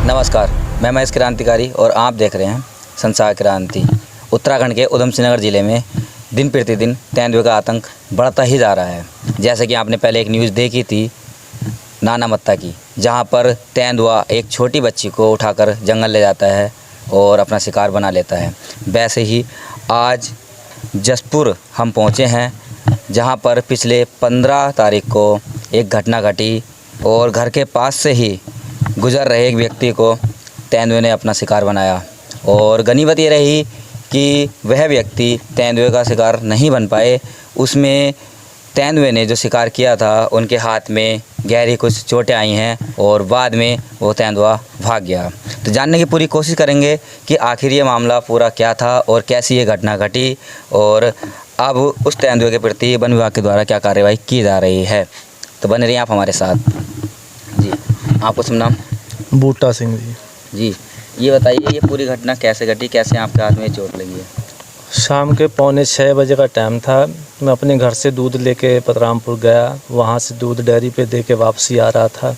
नमस्कार, मैं महेश क्रांतिकारी और आप देख रहे हैं संसार क्रांति। उत्तराखंड के उधम सिंह नगर ज़िले में दिन प्रतिदिन तेंदुए का आतंक बढ़ता ही जा रहा है। जैसे कि आपने पहले एक न्यूज़ देखी थी नाना मत्ता की, जहां पर तेंदुआ एक छोटी बच्ची को उठाकर जंगल ले जाता है और अपना शिकार बना लेता है। वैसे ही आज जसपुर हम पहुंचे हैं, जहां पर पिछले 15 तारीख को एक घटना घटी और घर के पास से ही गुजर रहे एक व्यक्ति को तेंदुए ने अपना शिकार बनाया। और गनीमत ये रही कि वह व्यक्ति तेंदुए का शिकार नहीं बन पाए। उसमें तेंदुए ने जो शिकार किया था उनके हाथ में गहरी कुछ चोटें आई हैं और बाद में वो तेंदुआ भाग गया। तो जानने की पूरी कोशिश करेंगे कि आखिर ये मामला पूरा क्या था और कैसी ये घटना घटी और अब उस तेंदुए के प्रति वन विभाग के द्वारा क्या कार्रवाई की जा रही है। तो बने रहिए आप हमारे साथ। जी, आपको शुभ नाम? बूटा सिंह जी। जी, ये बताइए ये पूरी घटना कैसे घटी, कैसे आपके हाथ में चोट लगी है? शाम के 5:45 बजे का टाइम था। मैं अपने घर से दूध लेके पतरामपुर गया, वहाँ से दूध डेयरी पे दे के वापसी आ रहा था।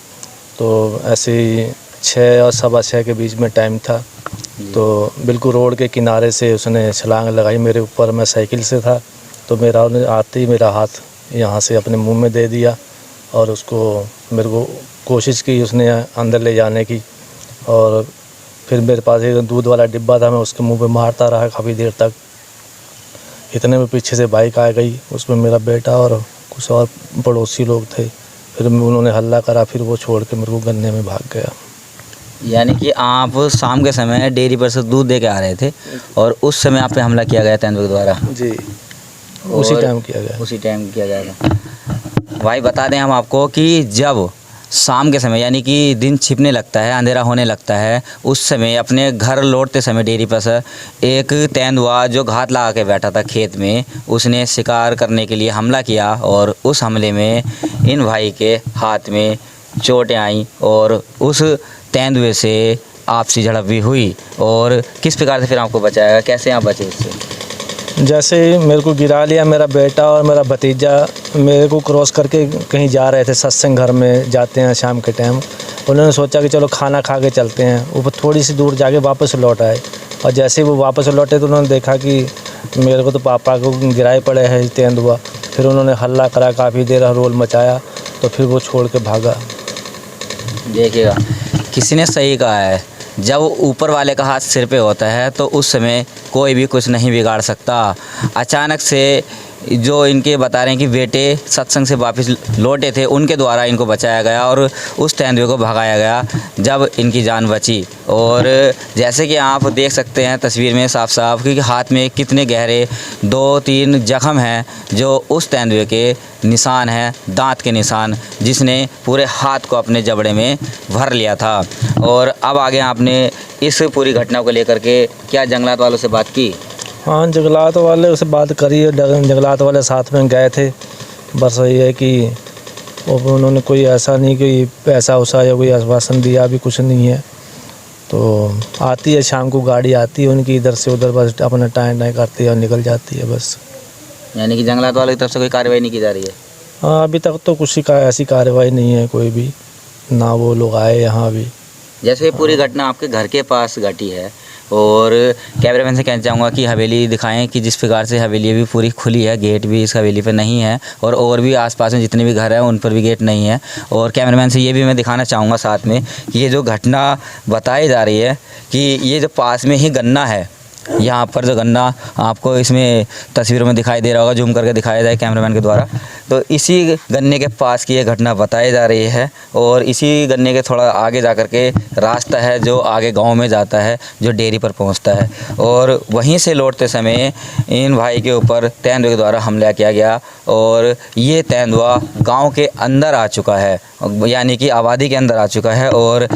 तो ऐसे ही 6 और 6:15 के बीच में टाइम था। तो बिल्कुल रोड के किनारे से उसने छलांग लगाई मेरे ऊपर। मैं साइकिल से था तो उन्हें आते ही मेरा हाथ यहाँ से अपने मुंह में दे दिया और उसको मेरे को कोशिश की उसने अंदर ले जाने की। और फिर मेरे पास एक दूध वाला डिब्बा था, मैं उसके मुंह पे मारता रहा काफ़ी देर तक। इतने में पीछे से बाइक आ गई, उसमें मेरा बेटा और कुछ और पड़ोसी लोग थे। फिर उन्होंने हल्ला करा, फिर वो छोड़ के मेरे को गन्ने में भाग गया। यानी कि आप शाम के समय डेयरी पर से दूध दे के आ रहे थे और उस समय आप पे हमला किया गया तेंदुए के द्वारा? जी, उसी टाइम किया गया। उसी टाइम किया गया था। भाई बता दें हम आपको कि जब शाम के समय यानी कि दिन छिपने लगता है, अंधेरा होने लगता है, उस समय अपने घर लौटते समय डेयरी पर से एक तेंदुआ जो घात लगा के बैठा था खेत में, उसने शिकार करने के लिए हमला किया और उस हमले में इन भाई के हाथ में चोटें आईं और उस तेंदुए से आपसी झड़प भी हुई। और किस प्रकार से फिर आपको बचाया, कैसे आप बचे उससे? जैसे मेरे को गिरा लिया, मेरा बेटा और मेरा भतीजा मेरे को क्रॉस करके कहीं जा रहे थे, सत्संग घर में जाते हैं शाम के टाइम। उन्होंने सोचा कि चलो खाना खा के चलते हैं। वो थोड़ी सी दूर जाके वापस लौट आए और जैसे ही वो वापस लौटे तो उन्होंने देखा कि मेरे को तो पापा को गिराए पड़े हैं तेंदुआ। फिर उन्होंने हल्ला करा, काफ़ी देर रोल मचाया, तो फिर वो छोड़ के भागा। देखिएगा, किसी ने सही कहा है, जब ऊपर वाले का हाथ सिर पे होता है तो उस समय कोई भी कुछ नहीं बिगाड़ सकता। अचानक से जो इनके बता रहे हैं कि बेटे सत्संग से वापस लौटे थे, उनके द्वारा इनको बचाया गया और उस तेंदुए को भगाया गया, जब इनकी जान बची। और जैसे कि आप देख सकते हैं तस्वीर में साफ साफ कि हाथ में कितने गहरे 2-3 जख्म हैं, जो उस तेंदुए के निशान हैं, दांत के निशान, जिसने पूरे हाथ को अपने जबड़े में भर लिया था। और अब आगे आपने इस पूरी घटना को लेकर के क्या जंगलात वालों से बात की? हाँ, जंगलात वाले से बात करी है, जंगलात वाले साथ में गए थे। बस यही है कि उन्होंने कोई ऐसा नहीं कि पैसा वैसा या कोई आश्वासन दिया, अभी कुछ नहीं है। तो आती है शाम को गाड़ी आती है उनकी, इधर से उधर बस अपना टाइम करती है और निकल जाती है बस। यानी कि जंगलात वालों की तरफ से कोई कार्रवाई नहीं की जा रही है? हाँ, अभी तक तो कुछ ऐसी कार्रवाई नहीं है कोई भी, ना वो लोग आए यहाँ अभी। जैसे ये पूरी घटना आपके घर के पास घटी है और कैमरामैन से कहना चाहूँगा कि हवेली दिखाएं कि जिस प्रकार से हवेली भी पूरी खुली है, गेट भी इस हवेली पे नहीं है और भी आसपास में जितने भी घर हैं उन पर भी गेट नहीं है। और कैमरामैन से ये भी मैं दिखाना चाहूँगा साथ में कि ये जो घटना बताई जा रही है कि ये जो पास में ही गन्ना है, यहाँ पर जो गन्ना आपको इसमें तस्वीरों में दिखाई दे रहा होगा, जूम करके दिखाया जाए कैमरामैन के द्वारा, तो इसी गन्ने के पास की ये घटना बताई जा रही है। और इसी गन्ने के थोड़ा आगे जा कर के रास्ता है जो आगे गांव में जाता है, जो डेयरी पर पहुंचता है। और वहीं से लौटते समय इन भाई के ऊपर तेंदुए के द्वारा हमला किया गया और ये तेंदुआ गाँव के अंदर आ चुका है, यानी कि आबादी के अंदर आ चुका है। और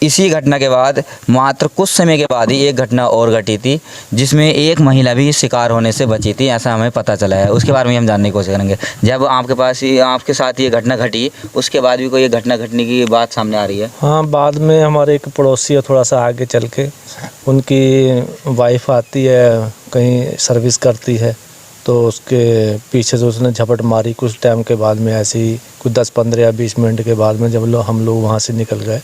इसी घटना के बाद मात्र कुछ समय के बाद ही एक घटना और घटी थी, जिसमें एक महिला भी शिकार होने से बची थी, ऐसा हमें पता चला है। उसके बारे में हम जानने की कोशिश करेंगे। जब आपके पास ही आपके साथ ये घटना घटी, उसके बाद भी कोई ये घटना घटने की बात सामने आ रही है? हाँ, बाद में हमारे एक पड़ोसी है, थोड़ा सा आगे चल के उनकी वाइफ आती है, कहीं सर्विस करती है, तो उसके पीछे से उसने झपट मारी। कुछ टाइम के बाद में ऐसे ही कुछ 10-15 या 20 मिनट के बाद में जब हम लोग वहाँ से निकल गए,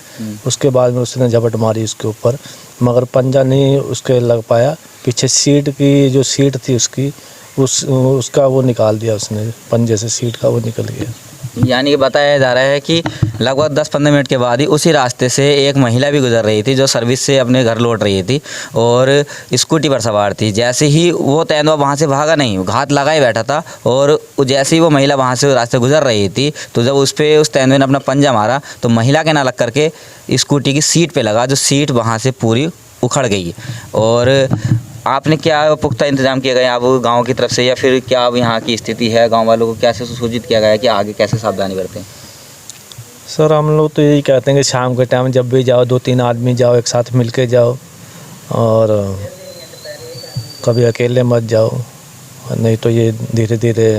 उसके बाद में उसने झपट मारी उसके ऊपर, मगर पंजा नहीं उसके लग पाया। पीछे सीट की जो सीट थी उसकी उसका वो निकाल दिया उसने, पंजे से सीट का वो निकल गया। यानी कि बताया जा रहा है कि लगभग 10-15 मिनट के बाद ही उसी रास्ते से एक महिला भी गुजर रही थी जो सर्विस से अपने घर लौट रही थी और स्कूटी पर सवार थी। जैसे ही वो तेंदुआ वहाँ से भागा नहीं, घात लगा ही बैठा था, और जैसे ही वो महिला वहाँ से रास्ते गुजर रही थी तो जब उस तेंदुए ने अपना पंजा मारा तो महिला के ना लग करके स्कूटी की सीट पे लगा, जो सीट वहाँ से पूरी उखड़ गई। और आपने क्या पुख्ता इंतजाम किया गया अब गांव की तरफ से, या फिर क्या अब यहाँ की स्थिति है, गांव वालों को कैसे सूचित किया गया है कि आगे कैसे सावधानी बरतें? सर हम लोग तो यही कहते हैं कि शाम के टाइम जब भी जाओ 2-3 आदमी जाओ, एक साथ मिल के जाओ, और कभी अकेले मत जाओ, नहीं तो ये धीरे धीरे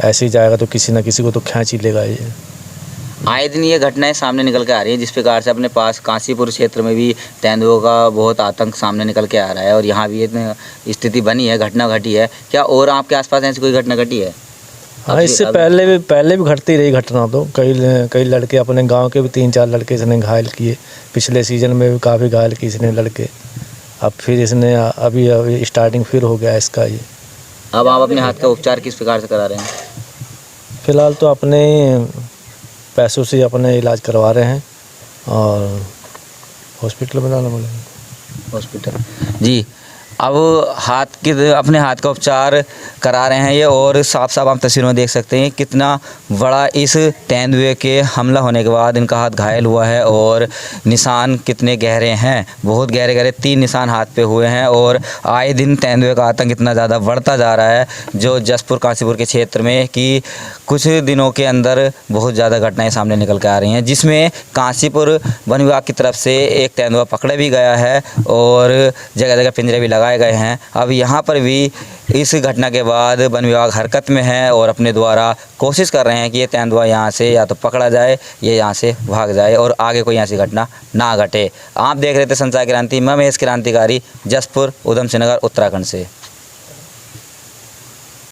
ऐसे ही जाएगा तो किसी न किसी को तो खींच ही लेगा ये। आए दिन ये घटनाएं सामने निकल के आ रही है, जिस प्रकार से अपने पास काशीपुर क्षेत्र में भी तेंदुओं का बहुत आतंक सामने निकल के आ रहा है और यहाँ भी ये स्थिति बनी है, घटना घटी है। क्या और आपके आसपास ऐसी कोई घटना घटी है? हाँ, इससे पहले भी घटती रही घटना। तो कई लड़के अपने गांव के भी 3-4 लड़के इसने घायल किए। पिछले सीज़न में भी काफ़ी घायल किए इसने लड़के। अब फिर इसने अभी स्टार्टिंग फिर हो गया इसका ये। अब आप अपने हाथ का उपचार किस प्रकार से करा रहे हैं? फ़िलहाल तो अपने पैसों से अपने इलाज करवा रहे हैं और हॉस्पिटल बनाना पड़ेगा। हॉस्पिटल जी। अब अपने हाथ का उपचार करा रहे हैं ये, और साफ साफ आप तस्वीरों में देख सकते हैं कितना बड़ा इस तेंदुए के हमला होने के बाद इनका हाथ घायल हुआ है, और निशान कितने गहरे हैं, बहुत गहरे गहरे 3 निशान हाथ पे हुए हैं। और आए दिन तेंदुए का आतंक इतना ज़्यादा बढ़ता जा रहा है जो जसपुर काशीपुर के क्षेत्र में, कि कुछ दिनों के अंदर बहुत ज़्यादा घटनाएँ सामने निकल कर आ रही हैं, जिसमें काशीपुर वन विभाग की तरफ से एक तेंदुआ पकड़ा भी गया है और जगह जगह पिंजरे भी लगाए गए हैं। अब यहाँ पर भी इस घटना के बाद वन विभाग हरकत में है और अपने द्वारा कोशिश कर रहे हैं कि ये तेंदुआ यहाँ से या तो पकड़ा जाए या यहाँ से भाग जाए और आगे कोई ऐसी घटना ना घटे। आप देख रहे थे संचार क्रांति, मैं महेश क्रांतिकारी, जसपुर, उधम सिंह नगर, उत्तराखंड से।